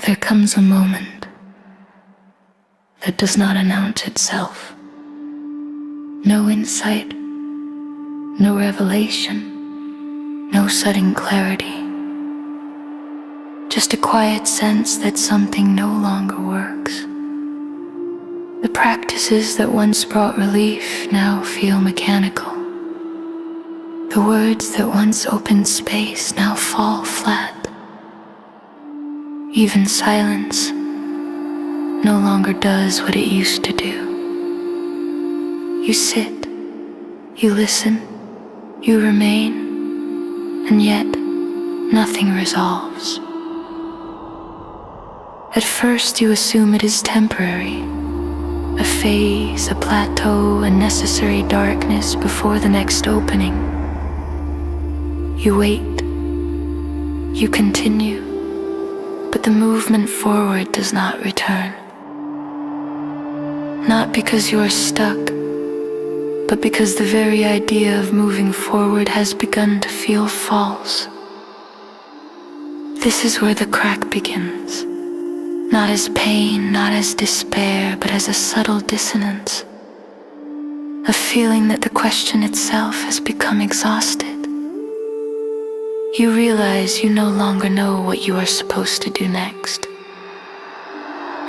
There comes a moment that does not announce itself. No insight, no revelation, no sudden clarity. Just a quiet sense that something no longer works. The practices that once brought relief now feel mechanical. The words that once opened space now fall flat. Even silence no longer does what it used to do. You sit, you listen, you remain, and yet nothing resolves. At first you assume it is temporary, a phase, a plateau, a necessary darkness before the next opening. You wait, you continue, but the movement forward does not return. Not because you are stuck, but because the very idea of moving forward has begun to feel false. This is where the crack begins. Not as pain, not as despair, but as a subtle dissonance. A feeling that the question itself has become exhausted. You realize you no longer know what you are supposed to do next.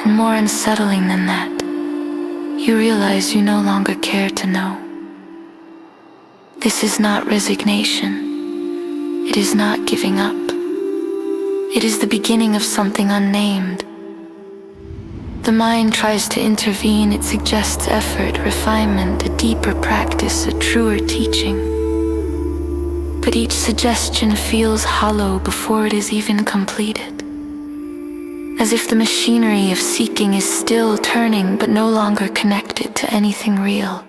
And more unsettling than that, you realize you no longer care to know. This is not resignation. It is not giving up. It is the beginning of something unnamed. The mind tries to intervene. It suggests effort, refinement, a deeper practice, a truer teaching. But each suggestion feels hollow before it is even completed. As if the machinery of seeking is still turning but no longer connected to anything real.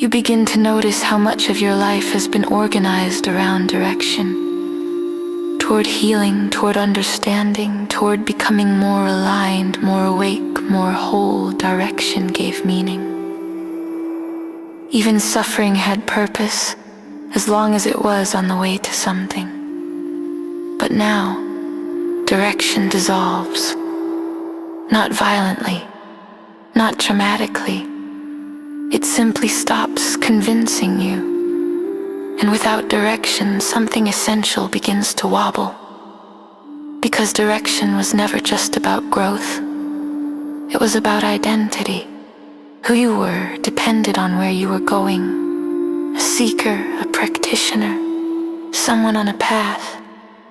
You begin to notice how much of your life has been organized around direction. Toward healing, toward understanding, toward becoming more aligned, more awake, more whole. Direction gave meaning. Even suffering had purpose, as long as it was on the way to something. But now, direction dissolves. Not violently, not dramatically. It simply stops convincing you. And without direction, something essential begins to wobble. Because direction was never just about growth. It was about identity. Who you were depended on where you were going. A seeker, a practitioner, someone on a path,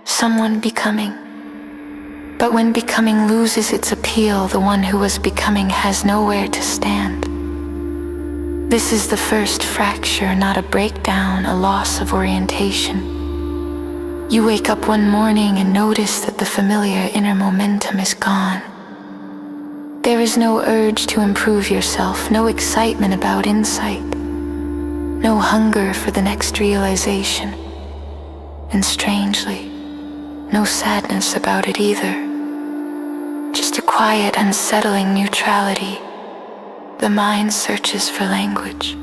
someone becoming. But when becoming loses its appeal, the one who was becoming has nowhere to stand. This is the first fracture, not a breakdown, a loss of orientation. You wake up one morning and notice that the familiar inner momentum is gone. There is no urge to improve yourself, no excitement about insight, no hunger for the next realization, and strangely, no sadness about it either. Just a quiet, unsettling neutrality. The mind searches for language.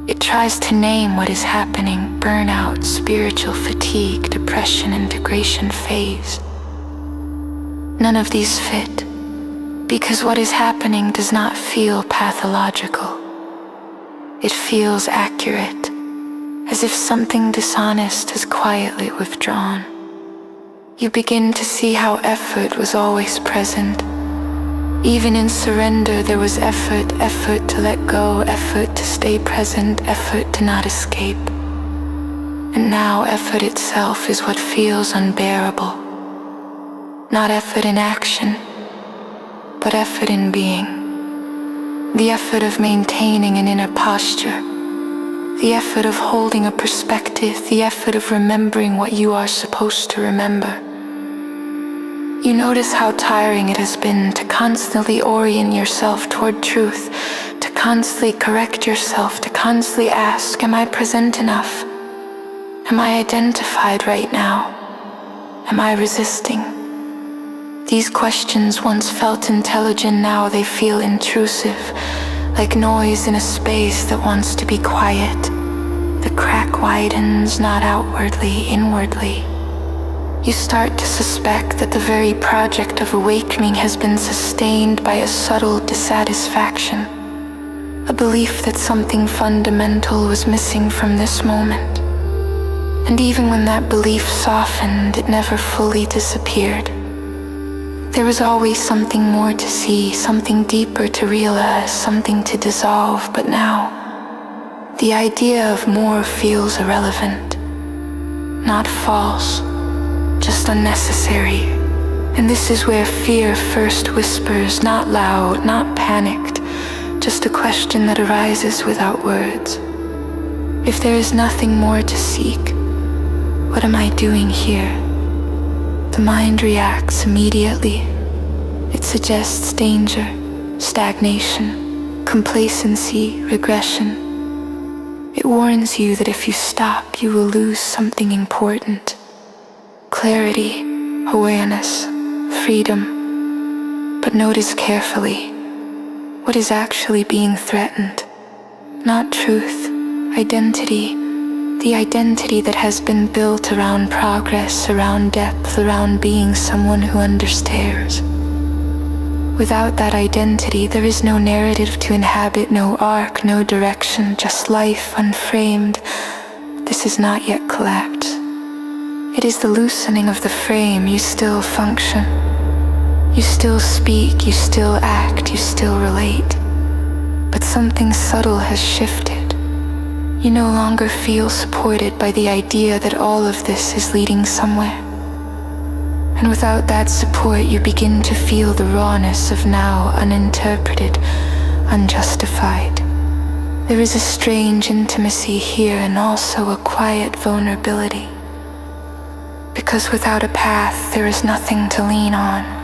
It tries to name what is happening: burnout, spiritual fatigue, depression, integration phase. None of these fit, because what is happening does not feel pathological. It feels accurate, as if something dishonest has quietly withdrawn. You begin to see how effort was always present. Even in surrender there was effort, effort to let go, effort to stay present, effort to not escape. And now effort itself is what feels unbearable. Not effort in action, but effort in being. The effort of maintaining an inner posture. The effort of holding a perspective, the effort of remembering what you are supposed to remember. You notice how tiring it has been to constantly orient yourself toward truth, to constantly correct yourself, to constantly ask, am I present enough? Am I identified right now? Am I resisting? These questions once felt intelligent, now they feel intrusive, like noise in a space that wants to be quiet. The crack widens, not outwardly, inwardly. you start to suspect that the very project of awakening has been sustained by a subtle dissatisfaction, a belief that something fundamental was missing from this moment. And even when that belief softened, it never fully disappeared. There was always something more to see, something deeper to realize, something to dissolve. But now, the idea of more feels irrelevant. Not false, just unnecessary. And this is where fear first whispers, not loud, not panicked, just a question that arises without words. If there is nothing more to seek, what am I doing here? The mind reacts immediately. It suggests danger, stagnation, complacency, regression. It warns you that if you stop, you will lose something important. Clarity, awareness, freedom. But notice carefully, what is actually being threatened? Not truth, identity. The identity that has been built around progress, around depth, around being someone who understands. Without that identity, there is no narrative to inhabit, no arc, no direction, just life unframed. This has not yet collapsed. It is the loosening of the frame. You still function. You still speak, you still act, you still relate. But something subtle has shifted. You no longer feel supported by the idea that all of this is leading somewhere. And without that support, you begin to feel the rawness of now, uninterpreted, unjustified. There is a strange intimacy here and also a quiet vulnerability. Because without a path, there is nothing to lean on.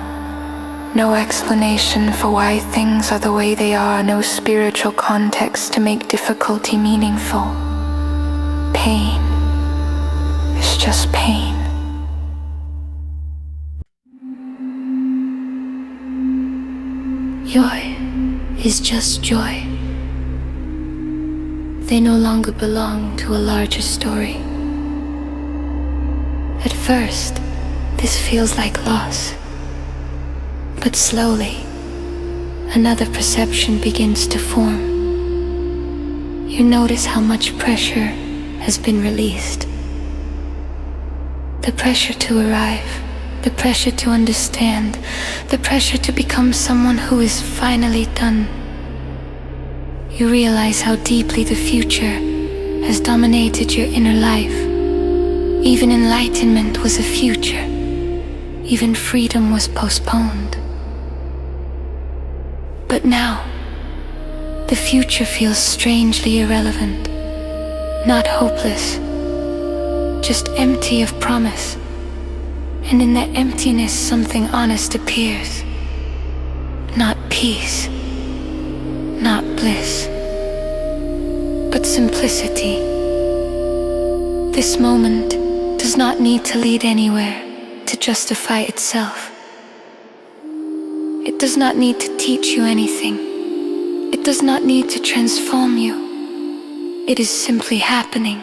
No explanation for why things are the way they are, no spiritual context to make difficulty meaningful. Pain is just pain. Joy is just joy. They no longer belong to a larger story. At first, this feels like loss. But slowly, another perception begins to form. You notice how much pressure has been released. The pressure to arrive, the pressure to understand, the pressure to become someone who is finally done. You realize how deeply the future has dominated your inner life. Even enlightenment was a future. Even freedom was postponed. But now, the future feels strangely irrelevant, not hopeless, just empty of promise. And in that emptiness, something honest appears. Not peace, not bliss, but simplicity. This moment does not need to lead anywhere to justify itself. It does not need to teach you anything. It does not need to transform you. It is simply happening.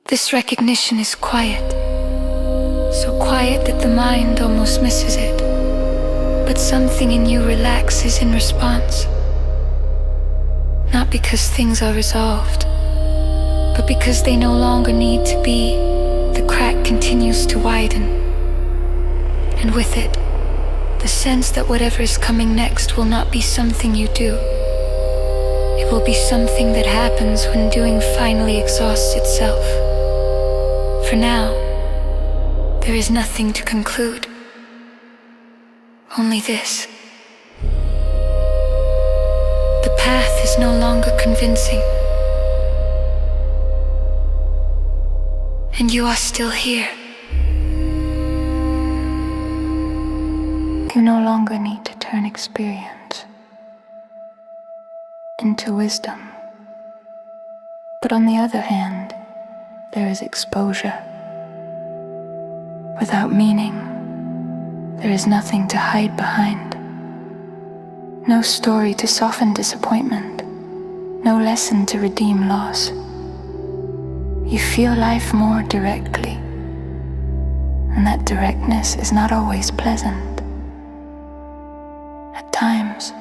This recognition is quiet. So quiet that the mind almost misses it. But something in you relaxes in response. Not because things are resolved, but because they no longer need to be. The crack continues to widen. And with it, the sense that whatever is coming next will not be something you do. It will be something that happens when doing finally exhausts itself. For now, there is nothing to conclude. Only this. The path is no longer convincing. And you are still here. You no longer need to turn experience into wisdom. But on the other hand, there is exposure. Without meaning, there is nothing to hide behind. No story to soften disappointment. No lesson to redeem loss. You feel life more directly. and that directness is not always pleasant. At times,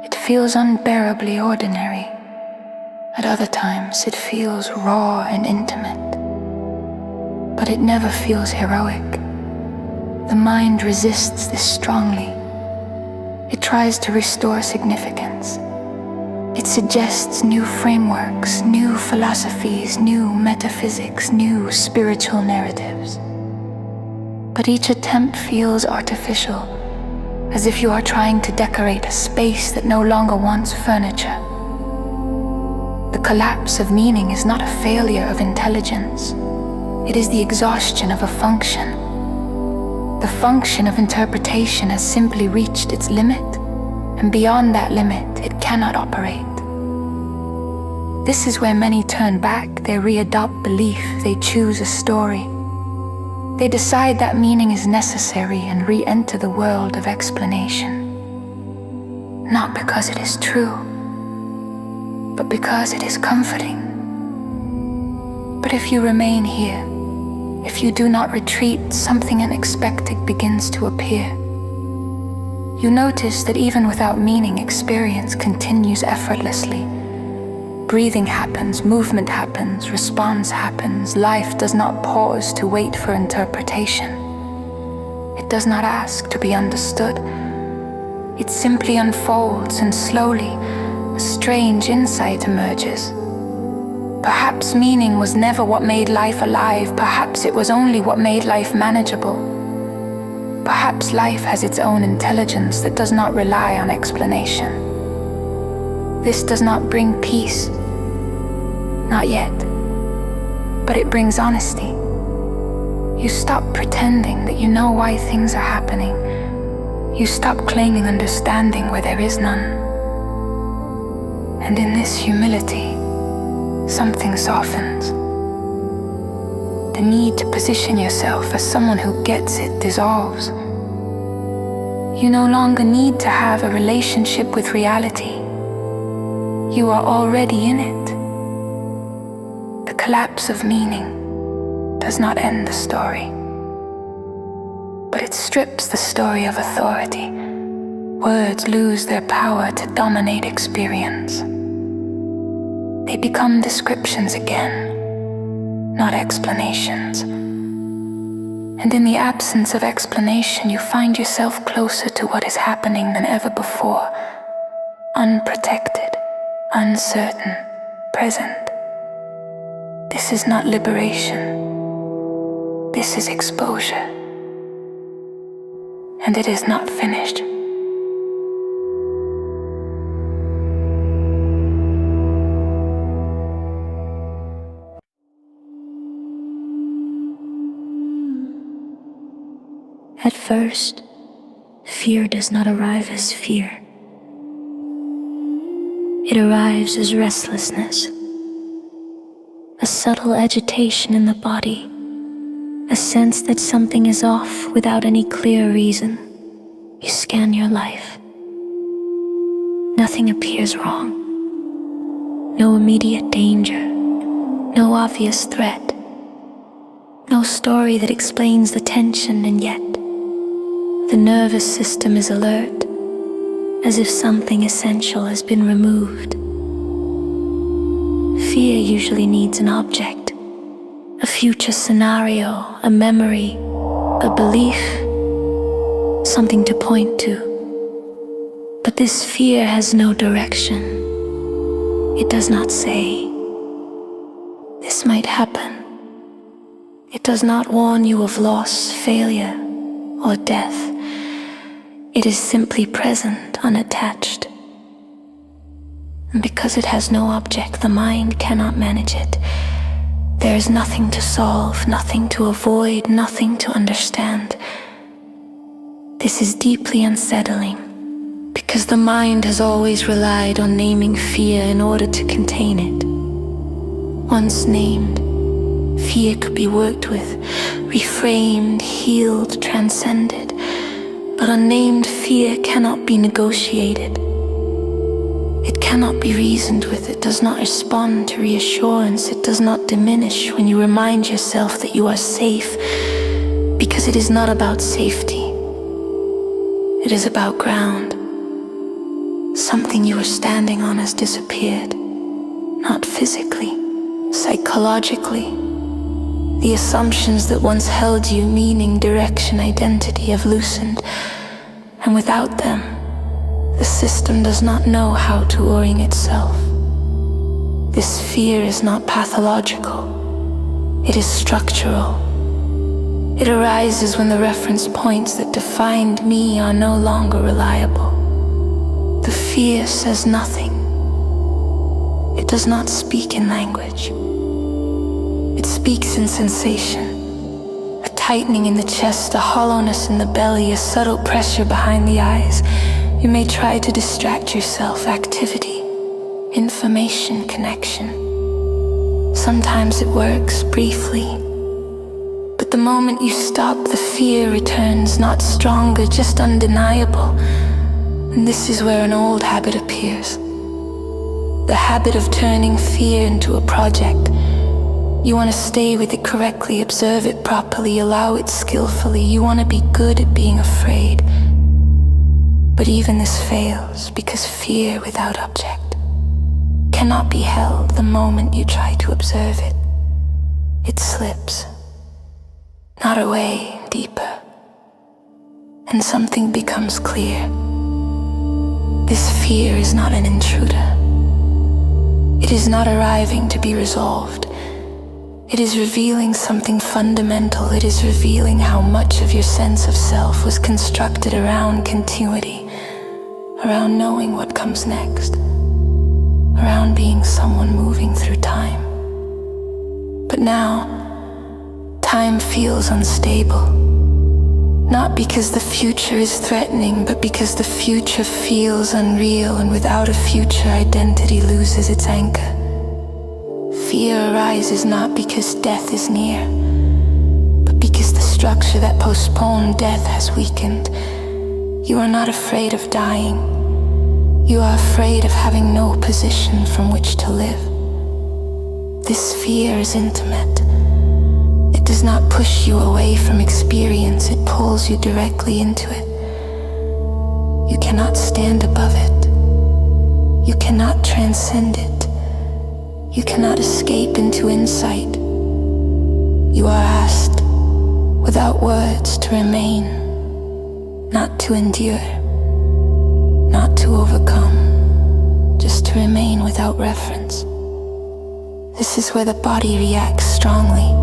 it feels unbearably ordinary. At other times, it feels raw and intimate. But it never feels heroic. The mind resists this strongly. It tries to restore significance. It suggests new frameworks, new philosophies, new metaphysics, new spiritual narratives. But each attempt feels artificial, as if you are trying to decorate a space that no longer wants furniture. The collapse of meaning is not a failure of intelligence. It is the exhaustion of a function. The function of interpretation has simply reached its limit, and beyond that limit, it cannot operate. This is where many turn back, they re-adopt belief, they choose a story. They decide that meaning is necessary and re-enter the world of explanation. Not because it is true, but because it is comforting. But if you remain here, if you do not retreat, something unexpected begins to appear. You notice that even without meaning, experience continues effortlessly. Breathing happens, movement happens, response happens. Life does not pause to wait for interpretation. It does not ask to be understood. It simply unfolds, and slowly, a strange insight emerges. Perhaps meaning was never what made life alive. Perhaps it was only what made life manageable. Perhaps life has its own intelligence that does not rely on explanation. This does not bring peace. Not yet. But it brings honesty. You stop pretending that you know why things are happening. You stop claiming understanding where there is none. And in this humility, something softens. The need to position yourself as someone who gets it dissolves. You no longer need to have a relationship with reality. You are already in it. The collapse of meaning does not end the story, but it strips the story of authority. Words lose their power to dominate experience. They become descriptions again, not explanations. And in the absence of explanation, you find yourself closer to what is happening than ever before, unprotected, uncertain, present. This is not liberation. This is exposure. And it is not finished. At first, fear does not arrive as fear. It arrives as restlessness, a subtle agitation in the body, a sense that something is off without any clear reason. You scan your life. Nothing appears wrong. No immediate danger, no obvious threat, no story that explains the tension, and yet the nervous system is alert, as if something essential has been removed. Fear usually needs an object, a future scenario, a memory, a belief, something to point to. But this fear has no direction. It does not say, "This might happen." It does not warn you of loss, failure, or death. It is simply present, unattached. And because it has no object, the mind cannot manage it. There is nothing to solve, nothing to avoid, nothing to understand. This is deeply unsettling, because the mind has always relied on naming fear in order to contain it. Once named, fear could be worked with, reframed, healed, transcended. But unnamed fear cannot be negotiated. It cannot be reasoned with. It does not respond to reassurance. It does not diminish when you remind yourself that you are safe, because Because it is not about safety. It is about ground. Something you were standing on has disappeared. Not physically, psychologically. The assumptions that once held you, meaning, direction, identity, have loosened. And without them, the system does not know how to orient itself. This fear is not pathological. It is structural. It arises when the reference points that defined me are no longer reliable. The fear says nothing. It does not speak in language. It speaks in sensation. A tightening in the chest, a hollowness in the belly, a subtle pressure behind the eyes. You may try to distract yourself. Activity, information, connection. Sometimes it works briefly. But the moment you stop, the fear returns, not stronger, just undeniable. And this is where an old habit appears. The habit of turning fear into a project. You want to stay with it correctly, observe it properly, allow it skillfully. You want to be good at being afraid. But even this fails because fear without object cannot be held the moment you try to observe it. It slips, not away, deeper. And something becomes clear. This fear is not an intruder. It is not arriving to be resolved. It is revealing something fundamental. It is revealing how much of your sense of self was constructed around continuity, around knowing what comes next, around being someone moving through time. But now, time feels unstable. Not because the future is threatening, but because the future feels unreal, and without a future, identity loses its anchor. Fear arises not because death is near, but because the structure that postponed death has weakened. You are not afraid of dying. You are afraid of having no position from which to live. This fear is intimate. It does not push you away from experience, it pulls you directly into it. You cannot stand above it. You cannot transcend it. You cannot escape into insight. You are asked, without words, to remain, not to endure, not to overcome, just to remain without reference. This is where the body reacts strongly.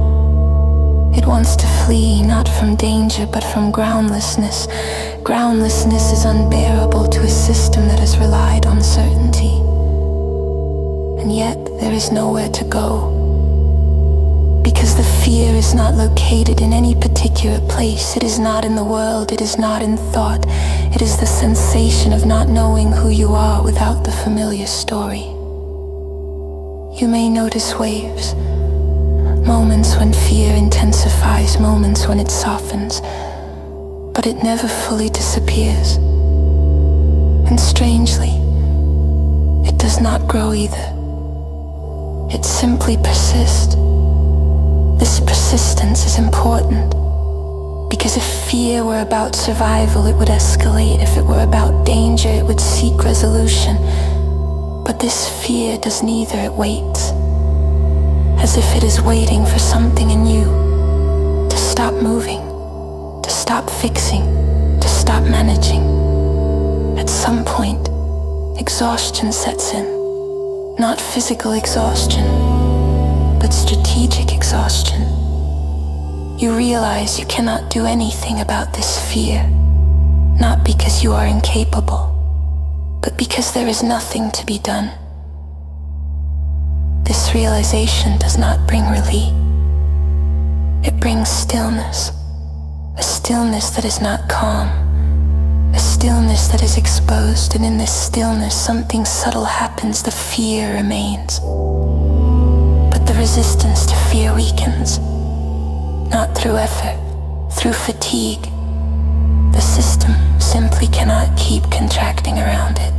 It wants to flee, not from danger, but from groundlessness. Groundlessness is unbearable to a system that has relied on certainty. And yet, there is nowhere to go. Because the fear is not located in any particular place. It is not in the world, it is not in thought. It is the sensation of not knowing who you are without the familiar story. You may notice waves. Moments when fear intensifies, moments when it softens, but it never fully disappears. And strangely, it does not grow either. It simply persists. This persistence is important, because if fear were about survival, it would escalate. If it were about danger, it would seek resolution. But this fear does neither, it waits. As if it is waiting for something in you to stop moving, to stop fixing, to stop managing. At some point, exhaustion sets in. Not physical exhaustion, but strategic exhaustion. You realize you cannot do anything about this fear, not because you are incapable, but because there is nothing to be done. This realization does not bring relief. It brings stillness, a stillness that is not calm, a stillness that is exposed, and in this stillness something subtle happens. The fear remains, but the resistance to fear weakens, not through effort, through fatigue. The system simply cannot keep contracting around it.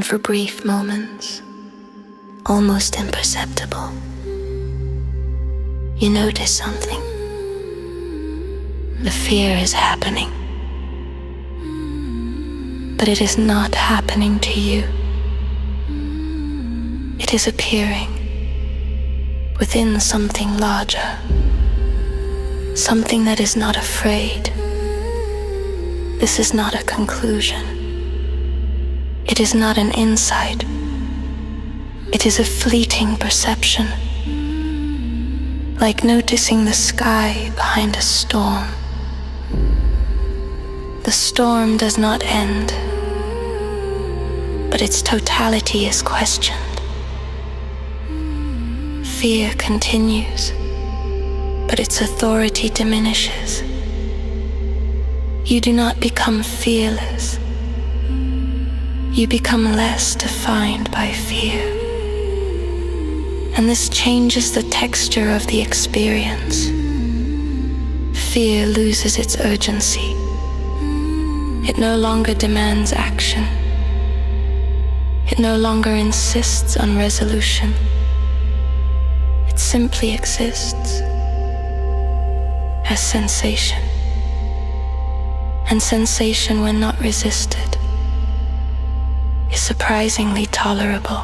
and for brief moments, almost imperceptible, you notice something. The fear is happening, but it is not happening to you. It is appearing within something larger, something that is not afraid. This is not a conclusion. It is not an insight. It is a fleeting perception, like noticing the sky behind a storm. The storm does not end, but its totality is questioned. Fear continues, but its authority diminishes. You do not become fearless. You become less defined by fear. And this changes the texture of the experience. Fear loses its urgency. It no longer demands action. It no longer insists on resolution. It simply exists as sensation. And sensation, when not resisted, is surprisingly tolerable,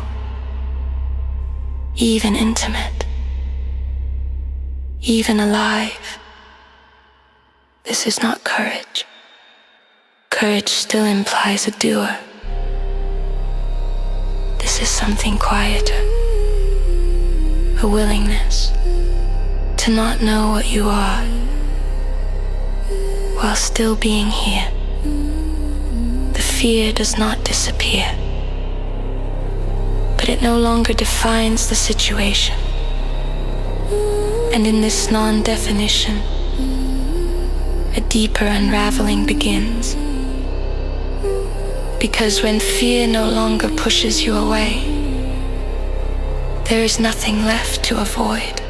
even intimate, even alive. This is not courage. Courage still implies a doer. This is something quieter, a willingness to not know what you are while still being here. The fear does not disappear, but it no longer defines the situation. And in this non-definition, a deeper unraveling begins. Because when fear no longer pushes you away, there is nothing left to avoid.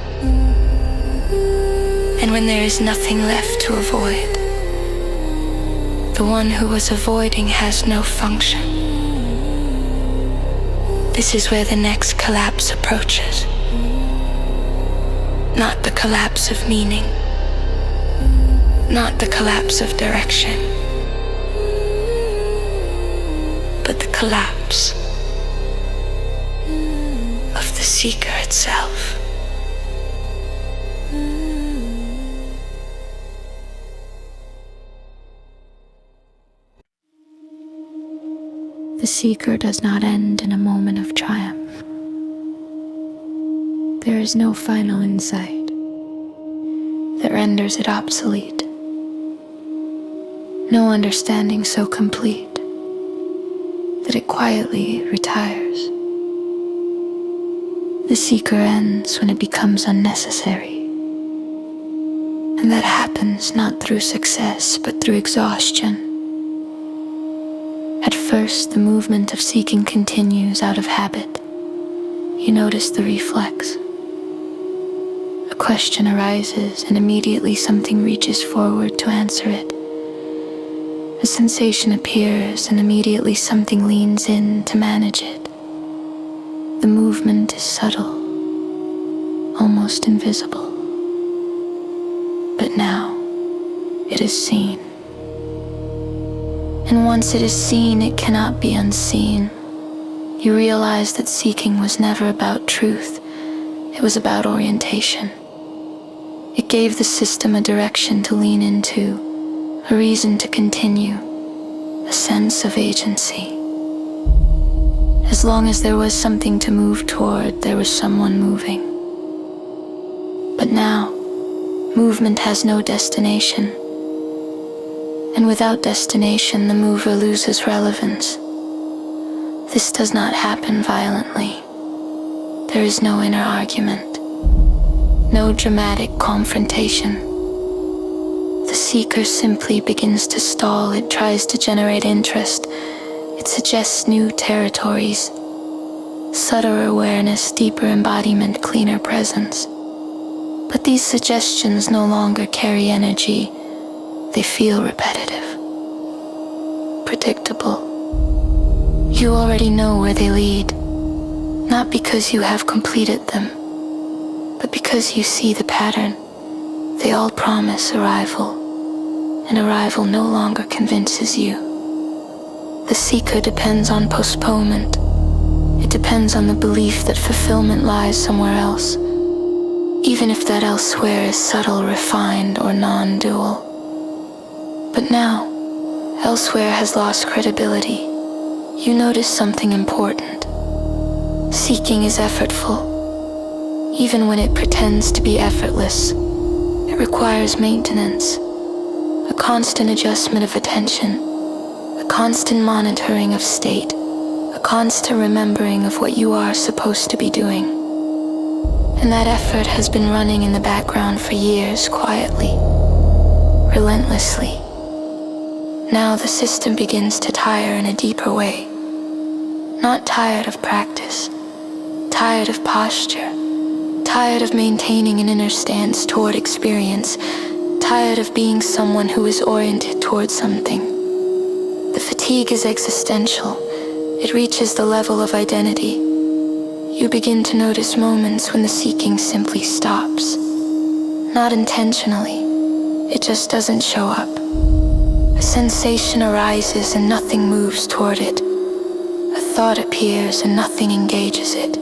And when there is nothing left to avoid, the one who was avoiding has no function. This is where the next collapse approaches. Not the collapse of meaning, not the collapse of direction, but the collapse of the seeker itself. The seeker does not end in a moment of triumph. There is no final insight that renders it obsolete. No understanding so complete that it quietly retires. The seeker ends when it becomes unnecessary. And that happens not through success, but through exhaustion. At first, the movement of seeking continues out of habit. You notice the reflex. A question arises, and immediately something reaches forward to answer it. A sensation appears, and immediately something leans in to manage it. The movement is subtle, almost invisible. But now, it is seen. And once it is seen, it cannot be unseen. You realize that seeking was never about truth. It was about orientation. It gave the system a direction to lean into, a reason to continue, a sense of agency. As long as there was something to move toward, there was someone moving. But now, movement has no destination. And without destination, the mover loses relevance. This does not happen violently. There is no inner argument, no dramatic confrontation. The seeker simply begins to stall. It tries to generate interest. It suggests new territories, subtler awareness, deeper embodiment, cleaner presence. But these suggestions no longer carry energy. They feel repetitive, predictable. You already know where they lead, not because you have completed them, but because you see the pattern. They all promise arrival, and arrival no longer convinces you. The seeker depends on postponement. It depends on the belief that fulfillment lies somewhere else, even if that elsewhere is subtle, refined, or non-dual. But now, elsewhere has lost credibility. You notice something important. Seeking is effortful. Even when it pretends to be effortless, it requires maintenance, a constant adjustment of attention, a constant monitoring of state, a constant remembering of what you are supposed to be doing. And that effort has been running in the background for years, quietly, relentlessly. Now the system begins to tire in a deeper way. Not tired of practice, tired of posture, tired of maintaining an inner stance toward experience, tired of being someone who is oriented towards something. The fatigue is existential. It reaches the level of identity. You begin to notice moments when the seeking simply stops. Not intentionally, it just doesn't show up. A sensation arises and nothing moves toward it. A thought appears and nothing engages it.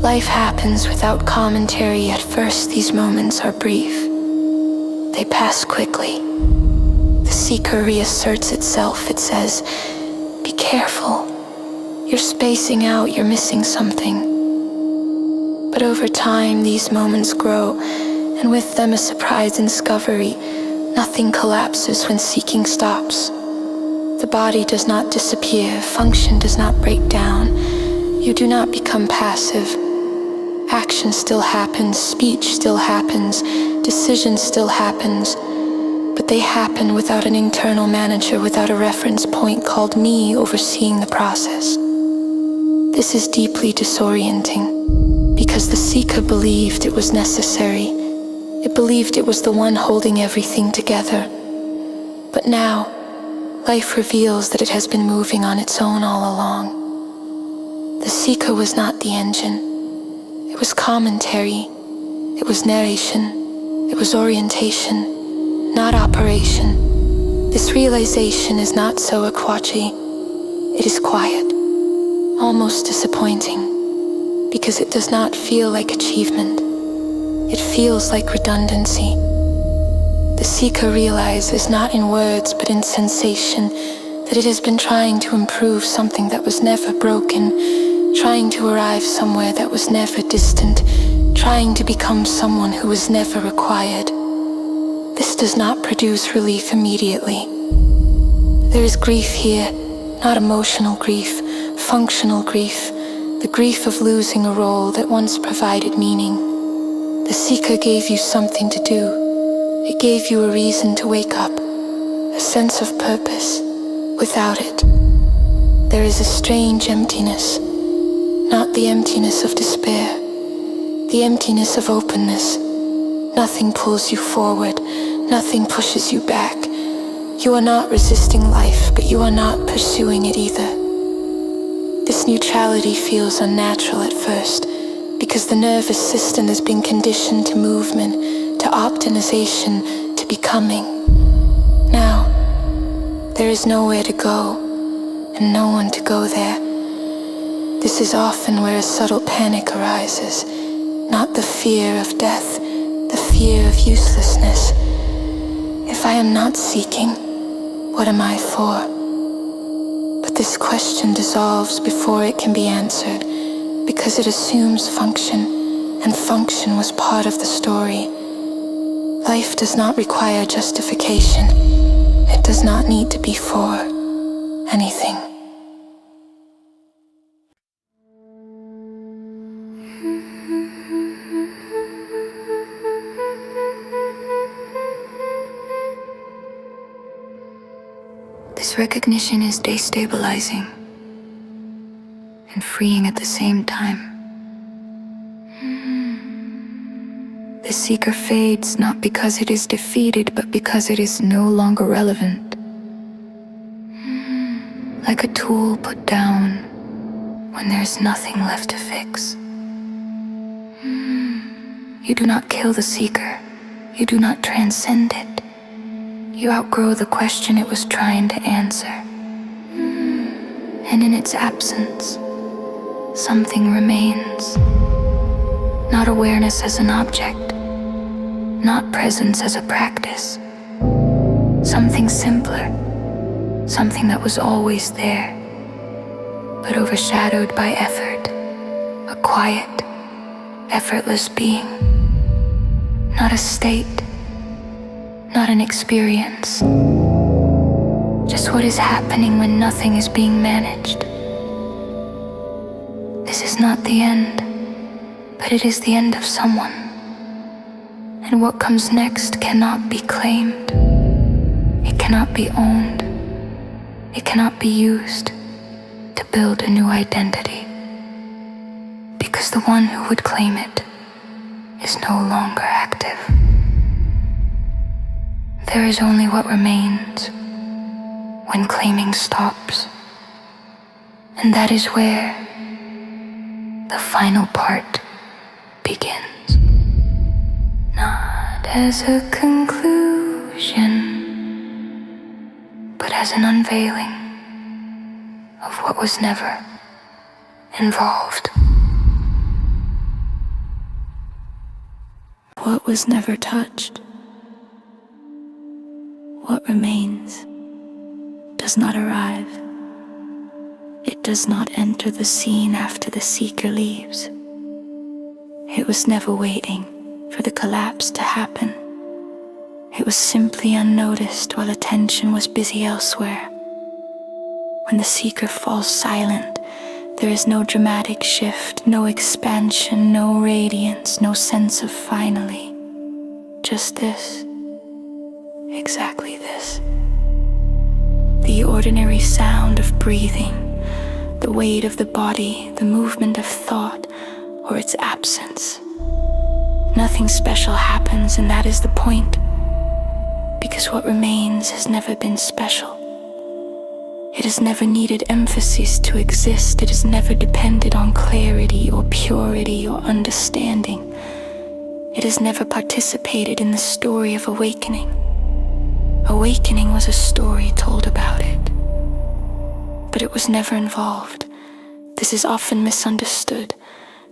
Life happens without commentary. At first, these moments are brief. They pass quickly. The seeker reasserts itself. It says, "Be careful. You're spacing out, you're missing something." But over time, these moments grow, and with them a surprising discovery. Nothing collapses when seeking stops. The body does not disappear, function does not break down. You do not become passive. Action still happens, speech still happens, decision still happens, but they happen without an internal manager, without a reference point called me overseeing the process. This is deeply disorienting, because the seeker believed it was necessary. It believed it was the one holding everything together. But now, life reveals that it has been moving on its own all along. The seeker was not the engine. It was commentary. It was narration. It was orientation, not operation. This realization is not so akwachi. It is quiet, almost disappointing, because it does not feel like achievement. It feels like redundancy. The seeker realizes, not in words but in sensation, that it has been trying to improve something that was never broken, trying to arrive somewhere that was never distant, trying to become someone who was never required. This does not produce relief immediately. There is grief here, not emotional grief, functional grief, the grief of losing a role that once provided meaning. The seeker gave you something to do. It gave you a reason to wake up, a sense of purpose. Without it, there is a strange emptiness. Not the emptiness of despair, the emptiness of openness. Nothing pulls you forward, nothing pushes you back. You are not resisting life, but you are not pursuing it either. This neutrality feels unnatural at first, because the nervous system has been conditioned to movement, to optimization, to becoming. Now, there is nowhere to go, and no one to go there. This is often where a subtle panic arises, not the fear of death, the fear of uselessness. If I am not seeking, what am I for? But this question dissolves before it can be answered, because it assumes function, and function was part of the story. Life does not require justification. It does not need to be for anything. This recognition is destabilizing and freeing at the same time. The seeker fades not because it is defeated, but because it is no longer relevant. like a tool put down when there's nothing left to fix. You do not kill the seeker. You do not transcend it. You outgrow the question it was trying to answer. And in its absence, something remains. Not awareness as an object, not presence as a practice. Something simpler, something that was always there, but overshadowed by effort, a quiet, effortless being. Not a state, not an experience, just what is happening when nothing is being managed. This is not the end, but it is the end of someone. And what comes next cannot be claimed. It cannot be owned. It cannot be used to build a new identity. Because the one who would claim it is no longer active. There is only what remains when claiming stops. And that is where the final part begins. Not as a conclusion, but as an unveiling of what was never involved. What was never touched, what remains, does not arrive. It does not enter the scene after the seeker leaves. It was never waiting for the collapse to happen. It was simply unnoticed while attention was busy elsewhere. When the seeker falls silent, there is no dramatic shift, no expansion, no radiance, no sense of finally. Just this, exactly this. The ordinary sound of breathing, the weight of the body, the movement of thought, or its absence. Nothing special happens, and that is the point, because what remains has never been special. It has never needed emphasis to exist. It has never depended on clarity or purity or understanding. It has never participated in the story of awakening. Awakening was a story told about it, but it was never involved. This is often misunderstood.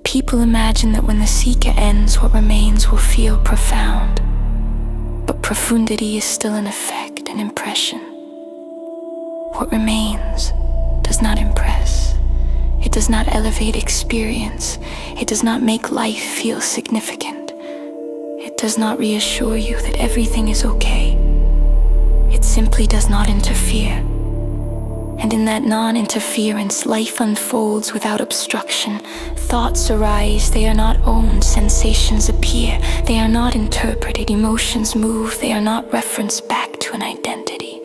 People imagine that when the seeker ends, what remains will feel profound. But profundity is still an effect, an impression. What remains does not impress. It does not elevate experience. It does not make life feel significant. It does not reassure you that everything is okay. It simply does not interfere. And in that non-interference, life unfolds without obstruction. Thoughts arise, they are not owned. Sensations appear, they are not interpreted. Emotions move, they are not referenced back to an identity.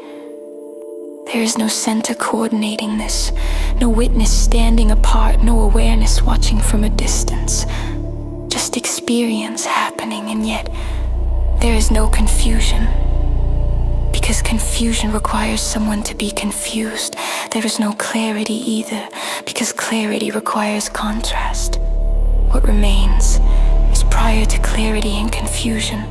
There is no center coordinating this, no witness standing apart, no awareness watching from a distance. Just experience happening, and yet there is no confusion. Because confusion requires someone to be confused. There is no clarity either, because clarity requires contrast. What remains is prior to clarity and confusion,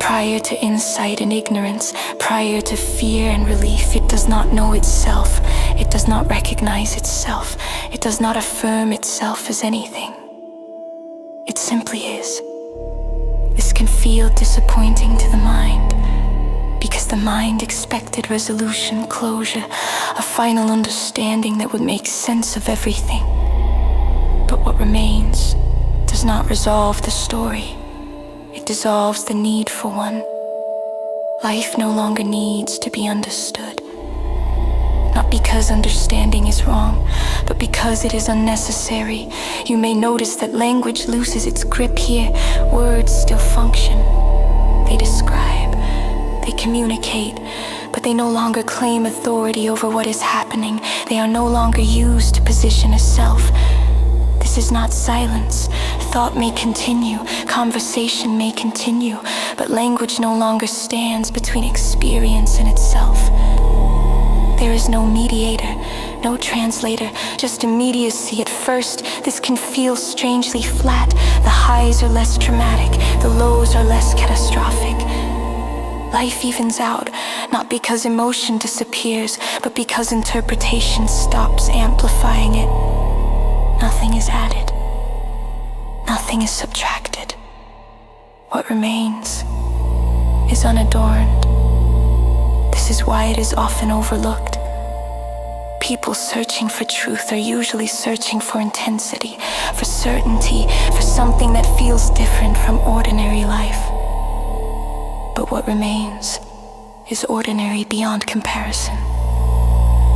prior to insight and ignorance, prior to fear and relief. It does not know itself. It does not recognize itself. It does not affirm itself as anything. It simply is. This can feel disappointing to the mind, because the mind expected resolution, closure, a final understanding that would make sense of everything. But what remains does not resolve the story. It dissolves the need for one. Life no longer needs to be understood. Not because understanding is wrong, but because it is unnecessary. You may notice that language loses its grip here. Words still function. They describe, they communicate, but they no longer claim authority over what is happening. They are no longer used to position a self. This is not silence. Thought may continue, conversation may continue, but language no longer stands between experience and itself. There is no mediator, no translator, just immediacy. At first, this can feel strangely flat. The highs are less dramatic, the lows are less catastrophic. Life evens out, not because emotion disappears, but because interpretation stops amplifying it. Nothing is added. Nothing is subtracted. What remains is unadorned. This is why it is often overlooked. People searching for truth are usually searching for intensity, for certainty, for something that feels different from ordinary life. But what remains is ordinary beyond comparison.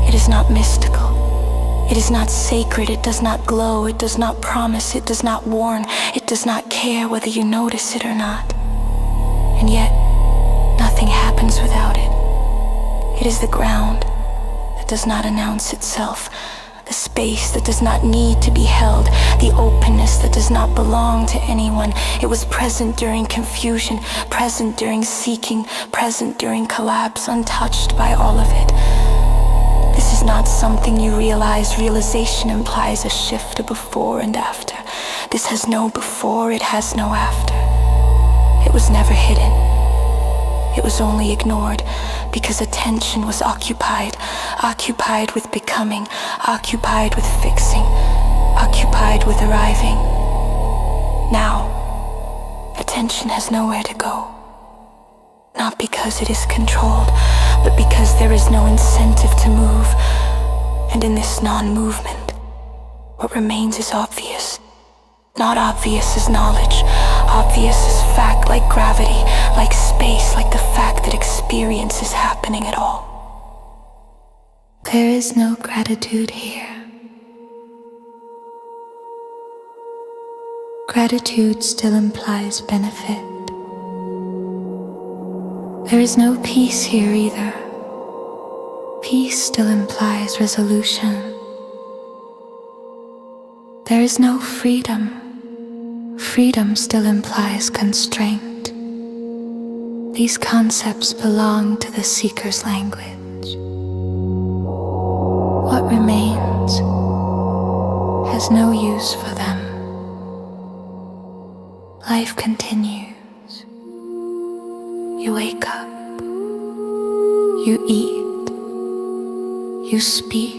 It is not mystical. It is not sacred. It does not glow. It does not promise. It does not warn. It does not care whether you notice it or not. And yet, nothing happens without it. It is the ground that does not announce itself, the space that does not need to be held, the openness that does not belong to anyone. It was present during confusion, present during seeking, present during collapse, untouched by all of it. This is not something you realize. Realization implies a shift, a before and after. This has no before, it has no after. It was never hidden. It was only ignored because attention was occupied with becoming, occupied with fixing, occupied with arriving. Now, attention has nowhere to go. Not because it is controlled, but because there is no incentive to move. And in this non-movement, what remains is obvious. Not obvious as knowledge, obvious as fact, like gravity, like space, like the fact that experience is happening at all. There is no gratitude here. Gratitude still implies benefit. There is no peace here either. Peace still implies resolution. There is no freedom. Freedom still implies constraint. These concepts belong to the seeker's language. What remains has no use for them. Life continues. You wake up. You eat. You speak.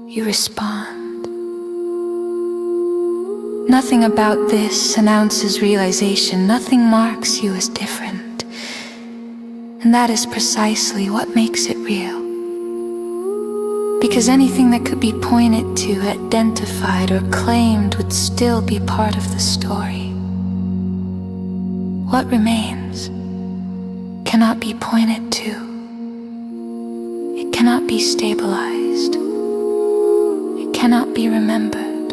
You respond. Nothing about this announces realization. Nothing marks you as different. And that is precisely what makes it real. Because anything that could be pointed to, identified, or claimed would still be part of the story. What remains cannot be pointed to. It cannot be stabilized. It cannot be remembered.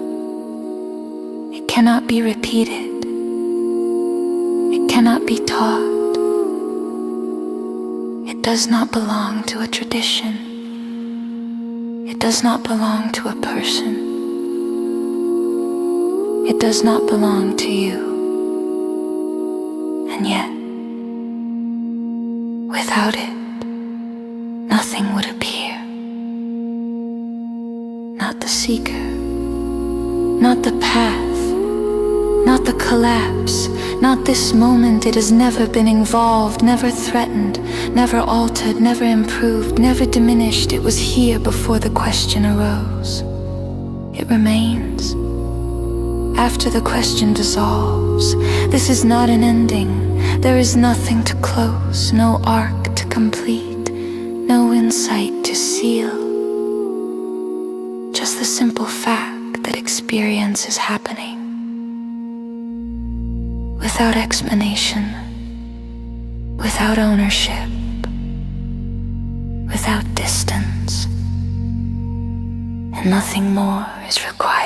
It cannot be repeated. It cannot be taught. It does not belong to a tradition. It does not belong to a person. It does not belong to you. And yet, without it, nothing would appear. Not the seeker, not the path, not the collapse, not this moment. It has never been involved, never threatened, never altered, never improved, never diminished. It was here before the question arose. It remains. After the question dissolves, this is not an ending. There is nothing to close, no arc to complete, no insight to seal. Just the simple fact that experience is happening. Without explanation, without ownership, without distance, and nothing more is required.